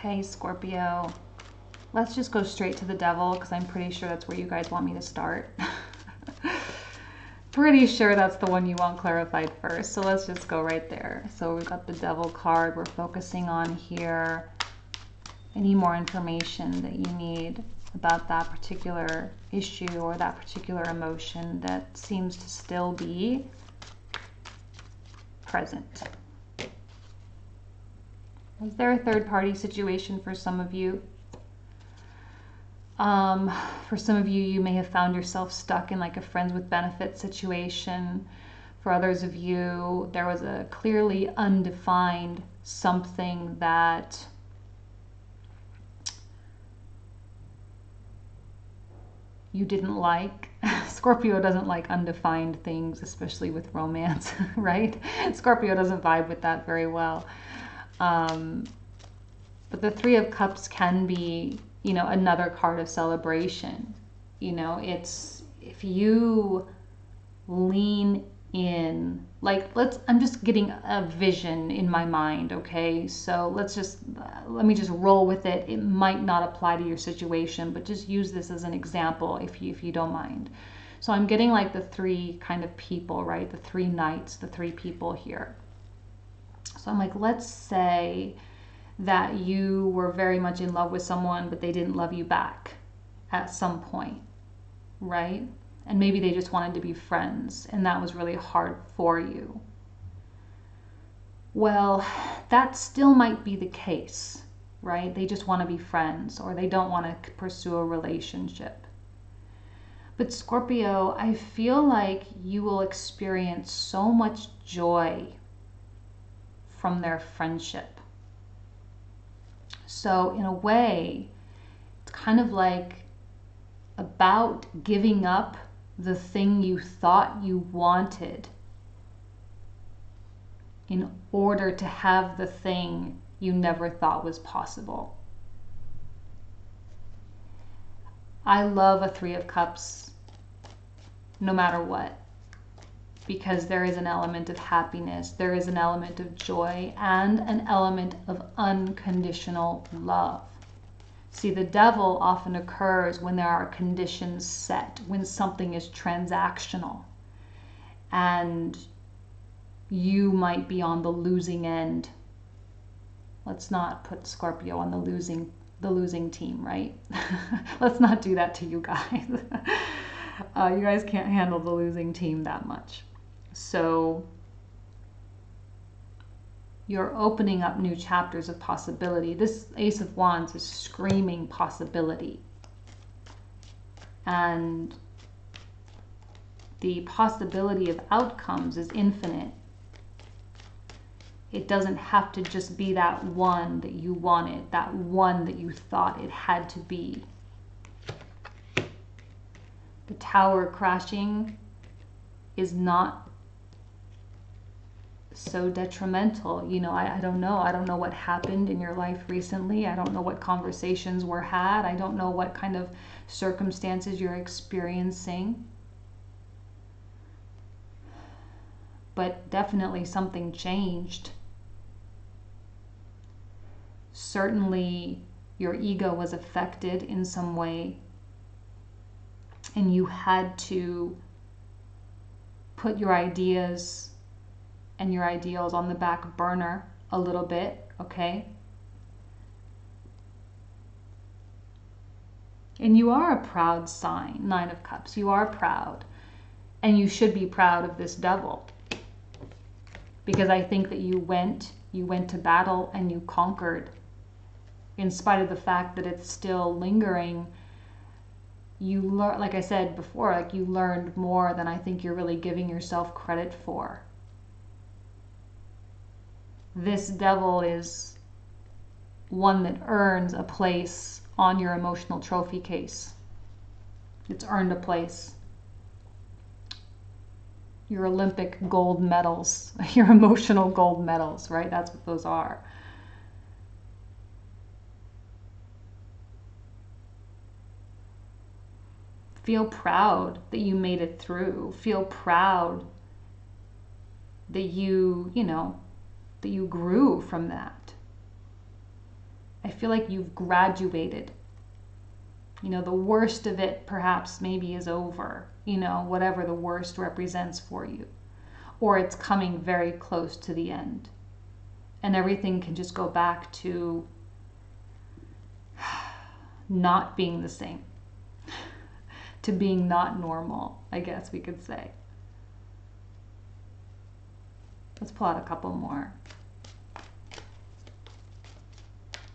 Okay, Scorpio. Let's just go straight to the devil because I'm pretty sure that's where you guys want me to start. Pretty sure that's the one you want clarified first. So let's just go right there. So we've got the devil card we're focusing on here. Any more information that you need about that particular issue or that particular emotion that seems to still be present? Is there a third-party situation for some of you? For some of you, you may have found yourself stuck in like a friends with benefits situation. For others of you, there was a clearly undefined something that you didn't like. Scorpio doesn't like undefined things, especially with romance, right? Scorpio doesn't vibe with that very well. But the Three of Cups can be, you know, another card of celebration. You know, it's if you lean in, like, I'm just getting a vision in my mind, okay? So let me just roll with it. It might not apply to your situation, but just use this as an example if you don't mind. So I'm getting like the three kind of people, right? The three knights, the three people here. So I'm like, let's say that you were very much in love with someone, but they didn't love you back at some point, right? And maybe they just wanted to be friends, and that was really hard for you. Well, that still might be the case, right? They just want to be friends, or they don't want to pursue a relationship. But Scorpio, I feel like you will experience so much joy from their friendship. So in a way, it's kind of like about giving up the thing you thought you wanted in order to have the thing you never thought was possible. I love a Three of Cups no matter what, because there is an element of happiness, there is an element of joy, and an element of unconditional love. See, the devil often occurs when there are conditions set, when something is transactional, and you might be on the losing end. Let's not put Scorpio on the losing team, right? Let's not do that to you guys. You guys can't handle the losing team that much. So you're opening up new chapters of possibility. This Ace of Wands is screaming possibility. And the possibility of outcomes is infinite. It doesn't have to just be that one that you wanted, that one that you thought it had to be. The tower crashing is not so detrimental. You know, I don't know. I don't know what happened in your life recently. I don't know what conversations were had. I don't know what kind of circumstances you're experiencing. But definitely something changed. Certainly your ego was affected in some way, and you had to put your ideas and your ideals on the back burner a little bit, okay? And you are a proud sign, Nine of Cups. You are proud. And you should be proud of this devil. Because I think that you went to battle and you conquered. In spite of the fact that it's still lingering, you learn, like I said before, like you learned more than I think you're really giving yourself credit for. This devil is one that earns a place on your emotional trophy case. It's earned a place. Your Olympic gold medals, your emotional gold medals, right? That's what those are. Feel proud that you made it through. Feel proud that you know, that you grew from that. I feel like you've graduated. You know, the worst of it perhaps maybe is over, you know, whatever the worst represents for you. Or it's coming very close to the end. And everything can just go back to not being the same. To being not normal, I guess we could say. Let's pull out a couple more.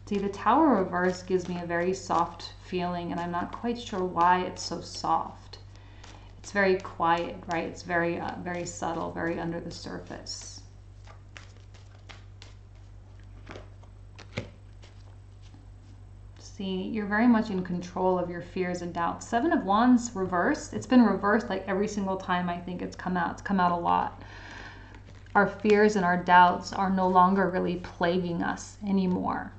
See, the Tower reverse gives me a very soft feeling, and I'm not quite sure why it's so soft. It's very quiet, right? It's very, very subtle, very under the surface. See, you're very much in control of your fears and doubts. Seven of Wands reversed. It's been reversed like every single time I think it's come out. It's come out a lot. Our fears and our doubts are no longer really plaguing us anymore.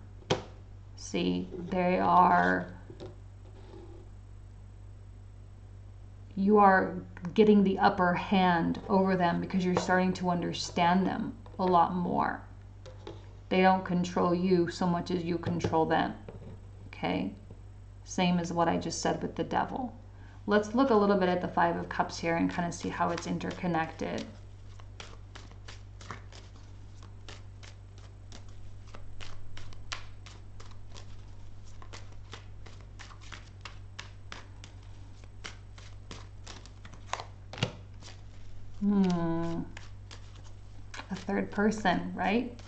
See, they are, you are getting the upper hand over them because you're starting to understand them a lot more. They don't control you so much as you control them. Okay? Same as what I just said with the Devil. Let's look a little bit at the Five of Cups here and kind of see how it's interconnected. A third person, right?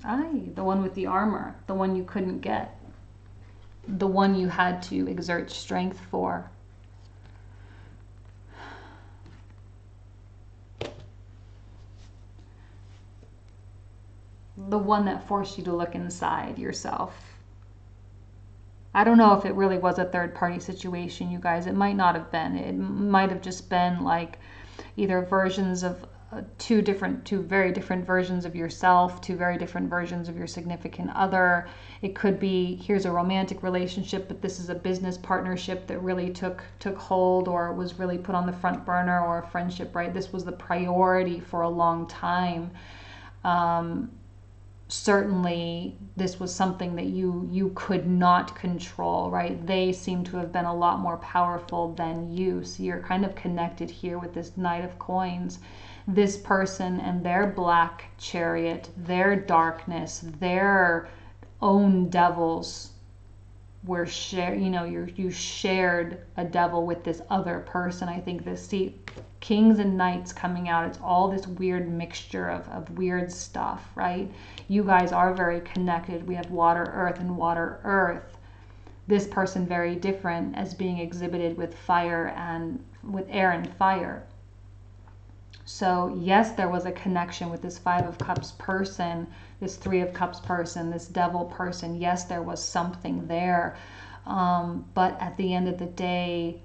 Aye, the one with the armor, the one you couldn't get, the one you had to exert strength for. The one that forced you to look inside yourself. I don't know if it really was a third party situation, you guys. It might not have been. It might have just been like either versions of two very different versions of yourself, two very different versions of your significant other. It could be, here's a romantic relationship, but this is a business partnership that really took hold or was really put on the front burner, or a friendship, right? This was the priority for a long time. Certainly this was something that you could not control, right? They seem to have been a lot more powerful than you. So you're kind of connected here with this Knight of Coins. This person and their black chariot, their darkness, their own devils were shared. You know, you shared a devil with this other person. I think this, see, Kings and Knights coming out, it's all this weird mixture of weird stuff, right? You guys are very connected. We have water, earth, and water, earth. This person very different, as being exhibited with fire and with air and fire. So yes, there was a connection with this Five of Cups person, this Three of Cups person, this Devil person. Yes, there was something there. But at the end of the day,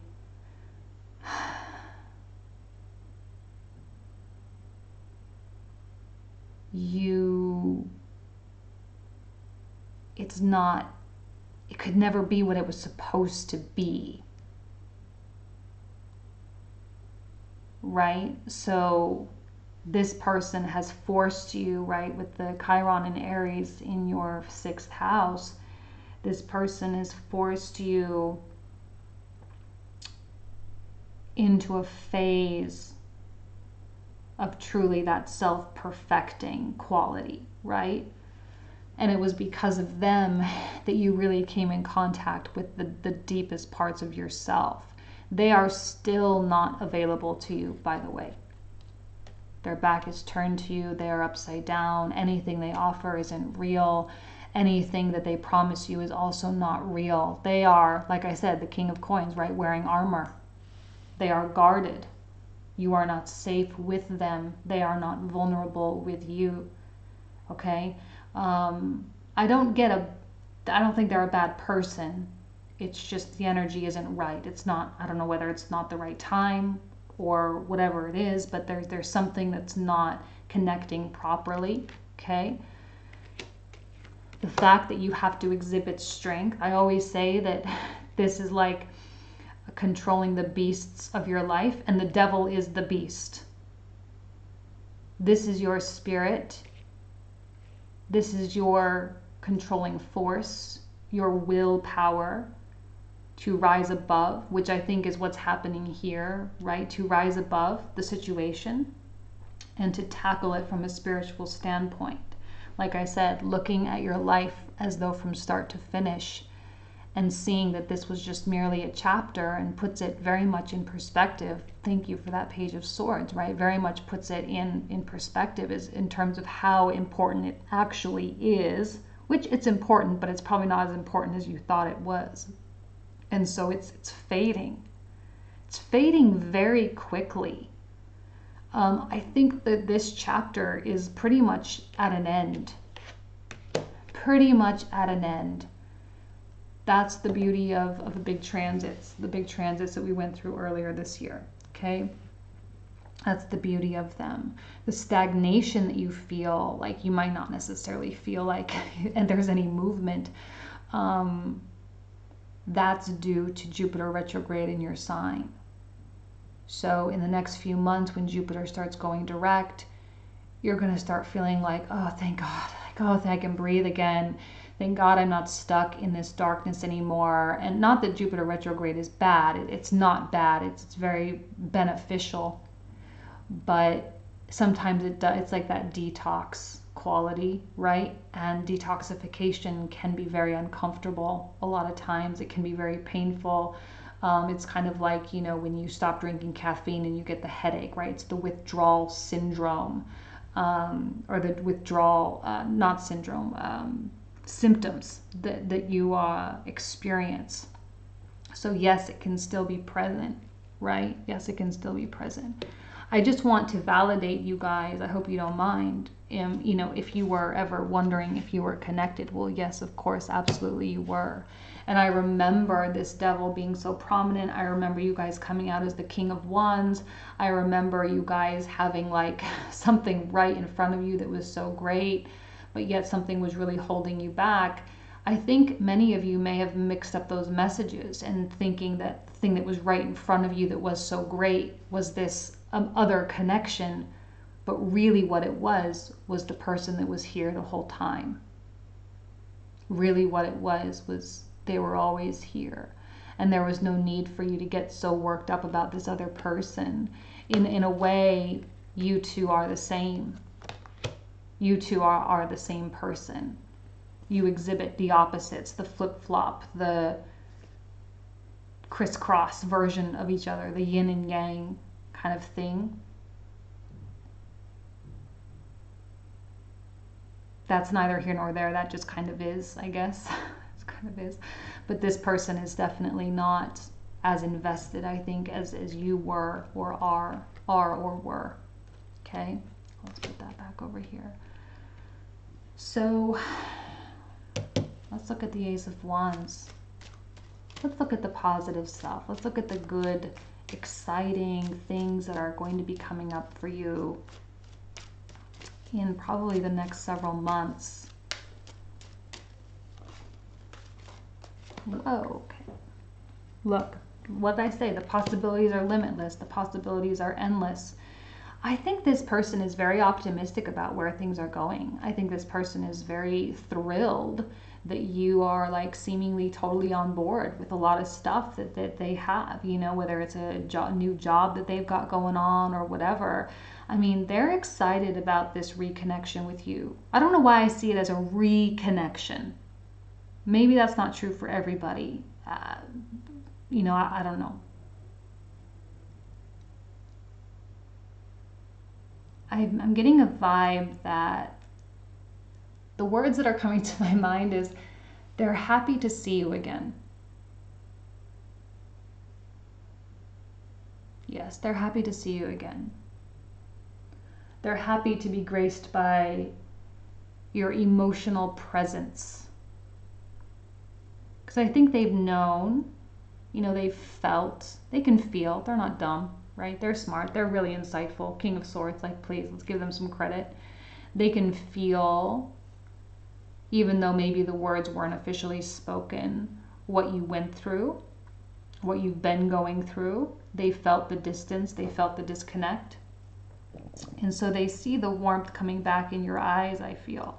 it could never be what it was supposed to be. Right? So this person has forced you, right, with the Chiron and Aries in your 6th house, this person has forced you into a phase of truly that self-perfecting quality, right? And it was because of them that you really came in contact with the deepest parts of yourself. They are still not available to you, by the way. Their back is turned to you. They are upside down. Anything they offer isn't real. Anything that they promise you is also not real. They are, like I said, the King of Coins, right? Wearing armor. They are guarded. You are not safe with them. They are not vulnerable with you. Okay? I don't think they're a bad person. It's just the energy isn't right. It's not, I don't know whether it's not the right time or whatever it is, but there's something that's not connecting properly, okay? The fact that you have to exhibit strength. I always say that this is like controlling the beasts of your life, and the devil is the beast. This is your spirit. This is your controlling force, your willpower to rise above, which I think is what's happening here, right? To rise above the situation and to tackle it from a spiritual standpoint. Like I said, looking at your life as though from start to finish and seeing that this was just merely a chapter and puts it very much in perspective. Thank you for that Page of Swords, right? Very much puts it in perspective is in terms of how important it actually is, which it's important, but it's probably not as important as you thought it was. And so it's fading. It's fading very quickly. I think that this chapter is pretty much at an end. Pretty much at an end. That's the beauty of the big transits that we went through earlier this year, okay? That's the beauty of them. The stagnation that you feel, like you might not necessarily feel like and there's any movement, that's due to Jupiter retrograde in your sign. So in the next few months when Jupiter starts going direct, you're going to start feeling like, oh, thank God, like, oh, I can breathe again. Thank God I'm not stuck in this darkness anymore. And not that Jupiter retrograde is bad. It's not bad. It's very beneficial. But sometimes it's like that detox quality, right? And detoxification can be very uncomfortable. A lot of times it can be very painful. It's kind of like, you know, when you stop drinking caffeine and you get the headache, right? It's the withdrawal syndrome, or the withdrawal, not syndrome, symptoms that you experience. So yes, it can still be present, right? Yes, it can still be present. I just want to validate you guys. I hope you don't mind. You know, if you were ever wondering if you were connected, well, yes, of course, absolutely you were. And I remember this devil being so prominent. I remember you guys coming out as the King of Wands. I remember you guys having like something right in front of you that was so great, but yet something was really holding you back. I think many of you may have mixed up those messages and thinking that the thing that was right in front of you that was so great was this other connection, but really what it was the person that was here the whole time. Really what it was they were always here, and there was no need for you to get so worked up about this other person. In a way, you two are the same. You two are the same person. You exhibit the opposites, the flip-flop, the crisscross version of each other, the yin and yang kind of thing. That's neither here nor there. That just kind of is, I guess. It kind of is. But this person is definitely not as invested, I think, as you were or are or were. Okay? Let's put that back over here. So let's look at the Ace of Wands. Let's look at the positive stuff. Let's look at the good, exciting things that are going to be coming up for you in probably the next several months. Whoa, okay. Look, what did I say? The possibilities are limitless. The possibilities are endless. I think this person is very optimistic about where things are going. I think this person is very thrilled that you are like seemingly totally on board with a lot of stuff that they have, you know, whether it's a new job that they've got going on or whatever. I mean, they're excited about this reconnection with you. I don't know why I see it as a reconnection. Maybe that's not true for everybody. You know, I don't know. I'm getting a vibe that the words that are coming to my mind is they're happy to see you again. Yes, they're happy to see you again. They're happy to be graced by your emotional presence. Because I think they've known, you know, they've felt, they can feel, they're not dumb, right? They're smart, they're really insightful. King of Swords, like, please, let's give them some credit. They can feel, even though maybe the words weren't officially spoken, what you went through, what you've been going through. They felt the distance, they felt the disconnect. And so they see the warmth coming back in your eyes, I feel.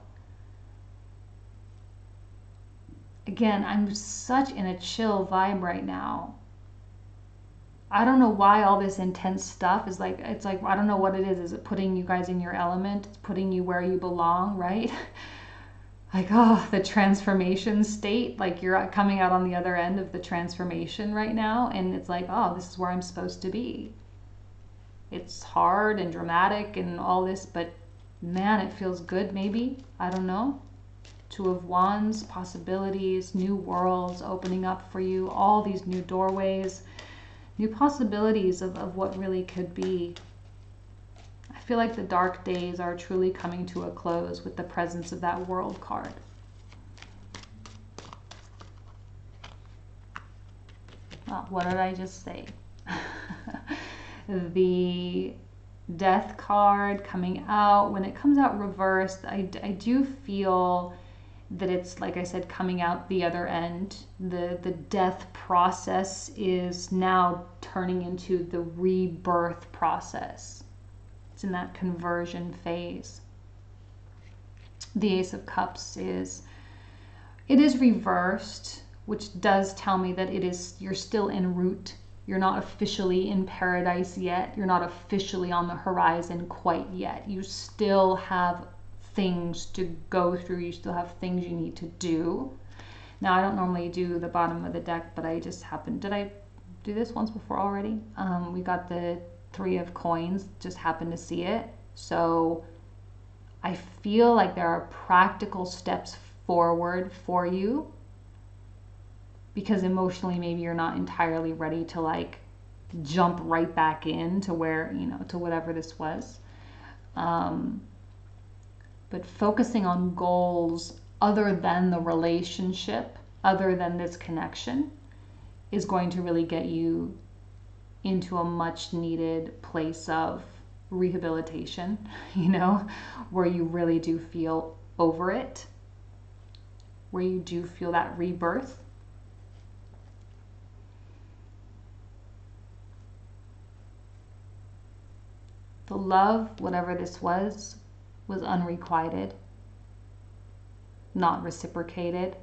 again, I'm such in a chill vibe right now. I don't know why all this intense stuff is like, it's like, I don't know what it is. Is it putting you guys in your element? It's putting you where you belong, right? Like, oh, the transformation state, like you're coming out on the other end of the transformation right now. And it's like, oh, this is where I'm supposed to be. It's hard and dramatic and all this, but man, it feels good maybe. I don't know. Two of Wands, possibilities, new worlds opening up for you, all these new doorways, new possibilities of what really could be. I feel like the dark days are truly coming to a close with the presence of that World card. Well, what did I just say? The Death card coming out. When it comes out reversed, I do feel that it's, like I said, coming out the other end. The death process is now turning into the rebirth process. It's in that conversion phase. The Ace of Cups is reversed, which does tell me that you're still en route. You're not officially in paradise yet. You're not officially on the horizon quite yet. You still have things to go through. You still have things you need to do. Now, I don't normally do the bottom of the deck, but I just happened. Did I do this once before already? We got the Three of Coins, just happened to see it. So I feel like there are practical steps forward for you, because emotionally maybe you're not entirely ready to like jump right back into where, to whatever this was. But focusing on goals other than the relationship, other than this connection, is going to really get you into a much needed place of rehabilitation, where you really do feel over it, where you do feel that rebirth. The love, whatever this was unrequited, not reciprocated.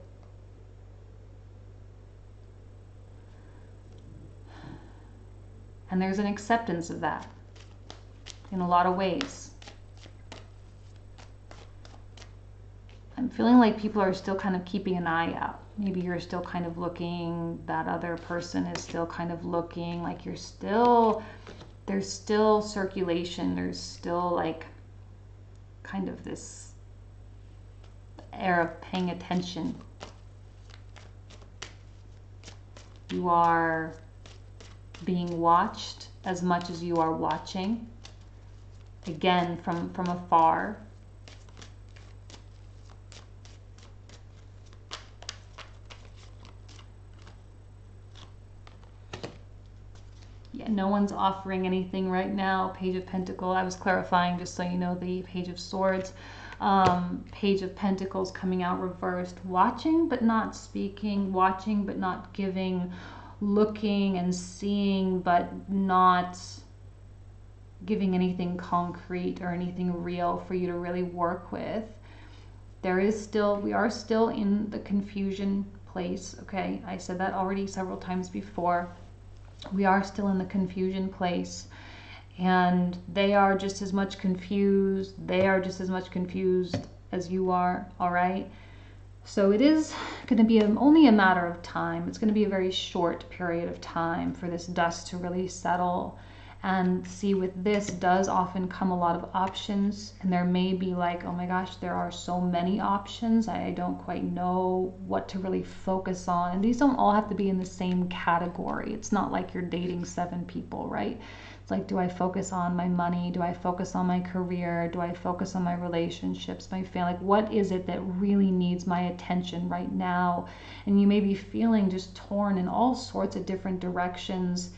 And there's an acceptance of that in a lot of ways. I'm feeling like people are still kind of keeping an eye out. Maybe you're still kind of looking, that other person is still kind of looking, like there's still circulation, there's still like kind of this air of paying attention. You are being watched as much as you are watching, again from afar. Yeah, no one's offering anything right now. Page of Pentacles, I was clarifying just so you know, the Page of Swords. Page of Pentacles coming out reversed. Watching but not speaking, watching but not giving, looking and seeing but not giving anything concrete or anything real for you to really work with. We are still in the confusion place, okay? I said that already several times before. We are still in the confusion place, and they are just as much confused. They are just as much confused as you are, all right? So it is going to be only a matter of time. It's going to be a very short period of time for this dust to really settle. And see, with this does often come a lot of options, and there may be like, oh my gosh, there are so many options. I don't quite know what to really focus on. And these don't all have to be in the same category. It's not like you're dating 7 people, right? It's like, do I focus on my money? Do I focus on my career? Do I focus on my relationships, my family? Like, what is it that really needs my attention right now? And you may be feeling just torn in all sorts of different directions,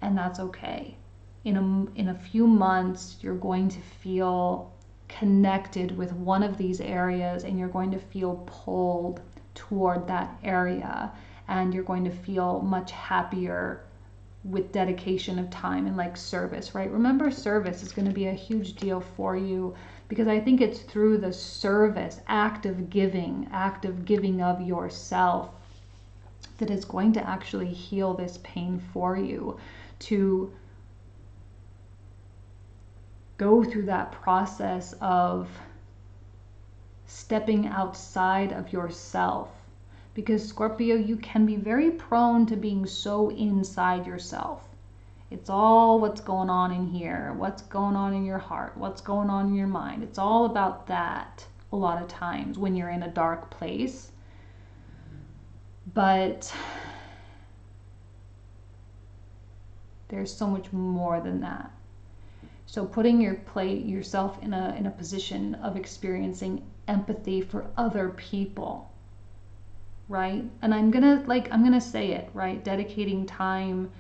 and that's okay. In a few months, you're going to feel connected with one of these areas, and you're going to feel pulled toward that area, and you're going to feel much happier with dedication of time and like service, right? Remember, service is going to be a huge deal for you. because I think it's through the service, active giving of yourself, that is going to actually heal this pain for you, to go through that process of stepping outside of yourself. Because Scorpio, you can be very prone to being so inside yourself. It's all what's going on in here, what's going on in your heart, what's going on in your mind. It's all about that a lot of times when you're in a dark place. But there's so much more than that. So putting yourself in a position of experiencing empathy for other people, right? And I'm gonna say it, right? Dedicating time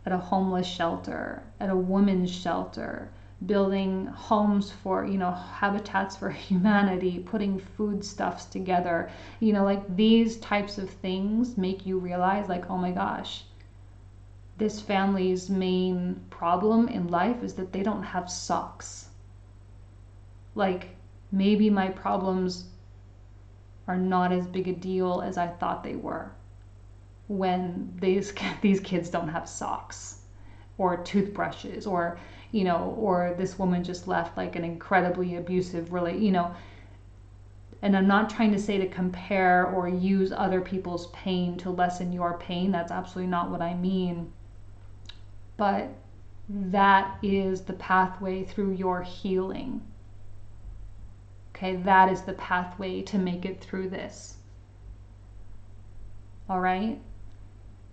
at a homeless shelter, at a women's shelter, building homes for, habitats for humanity, putting foodstuffs together, like these types of things make you realize, like, oh my gosh, this family's main problem in life is that they don't have socks. Like, maybe my problems are not as big a deal as I thought they were, when these kids don't have socks or toothbrushes, or or this woman just left like an incredibly abusive and I'm not trying to say to compare or use other people's pain to lessen your pain. That's absolutely not what I mean. But that is the pathway through your healing. Okay, that is the pathway to make it through this. All right?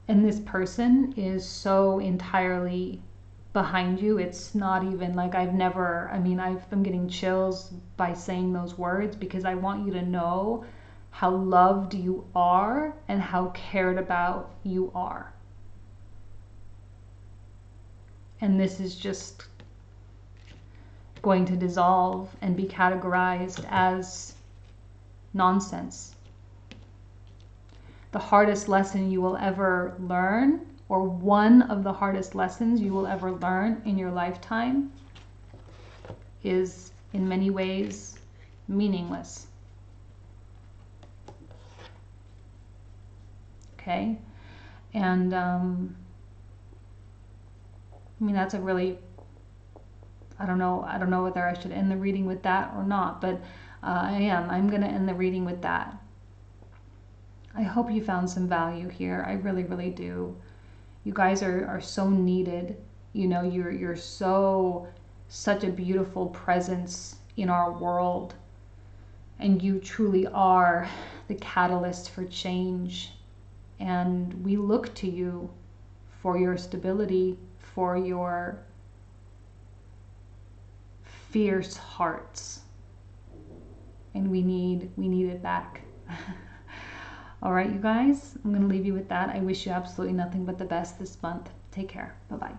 And this person is so entirely behind you. It's not even like I'm getting chills by saying those words, because I want you to know how loved you are and how cared about you are. And this is just going to dissolve and be categorized as nonsense. The hardest lesson you will ever learn, or one of the hardest lessons you will ever learn in your lifetime, is in many ways meaningless. Okay? And that's a really, I don't know whether I should end the reading with that or not, but I'm going to end the reading with that. I hope you found some value here. I really, really do. You guys are so needed. You're such a beautiful presence in our world. And you truly are the catalyst for change. And we look to you for your stability, for your fierce hearts. And we need it back. All right, you guys, I'm going to leave you with that. I wish you absolutely nothing but the best this month. Take care. Bye-bye.